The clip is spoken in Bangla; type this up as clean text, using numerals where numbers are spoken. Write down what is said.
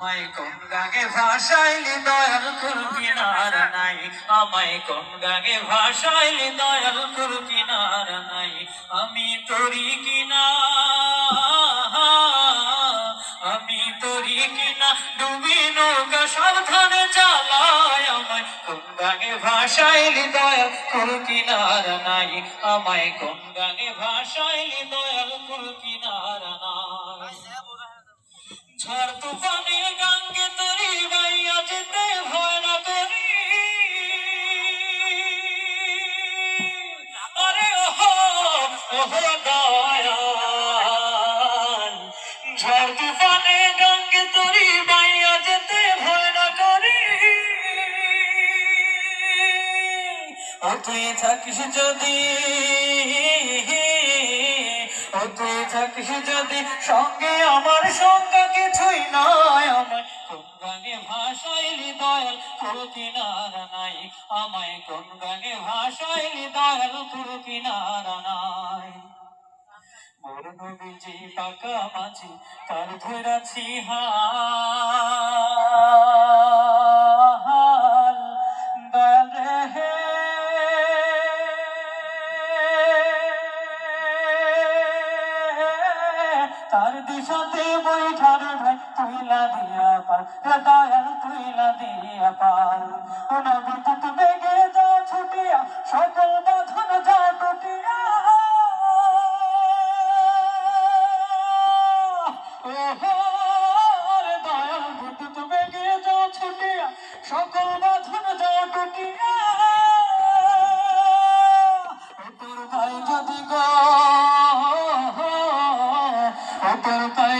আমায় কোন গাগে ভাষাইলি দয়াল তোর কিনার নাই, আমায় কোন গাগে ভাষাইলি দয়াল তোর কিনার নাই। আমি তোরি কিনা, আমি তোরি কিনা ডুবি নৌকা সাবধানে চালায়। আমায় কোন গাগে ভাষাইলি দয়াল তোর কিনার নাই, আমায় কোন গাগে ভাষাইলি দয়াল তোর কিনার নাই। ঝড় তুফানে গঙ্গে তরি বাইয়া যেতে ভয় না করি, আরে ওহো ওহো দয়াল। ঝড় তুফানে গঙ্গে তরি বাইয়া যেতে ভয় না করি। ও তুই থাকিস যদি, ও তুই থাকিস যদি সঙ্গে আমার সঙ্গে কিছুই নয়। আমায় কোন গানে ভাষাইলি দয়াল তোর কিনার নাই, আমায় কোন গানে ভাষাইলি দয়াল তোর কিনার নাই। মোর নবীজি পাকা মাঝি তার ধরাছি হাল, দয়াল রে তার দিশাতে বৈঠার ভাই তুইলা দিয়া পার, দয়াল তুইলা দিয়া পার। ও নবী তুত বেগে যা ছুটিয়া সকল বাঁধন যা টুটিয়া, ওহো রে দয়াল তুত বেগে যা ছুটিয়া সকল বাঁধন যা টুটিয়া। তোর ভাই যদি গো, তোর ভাই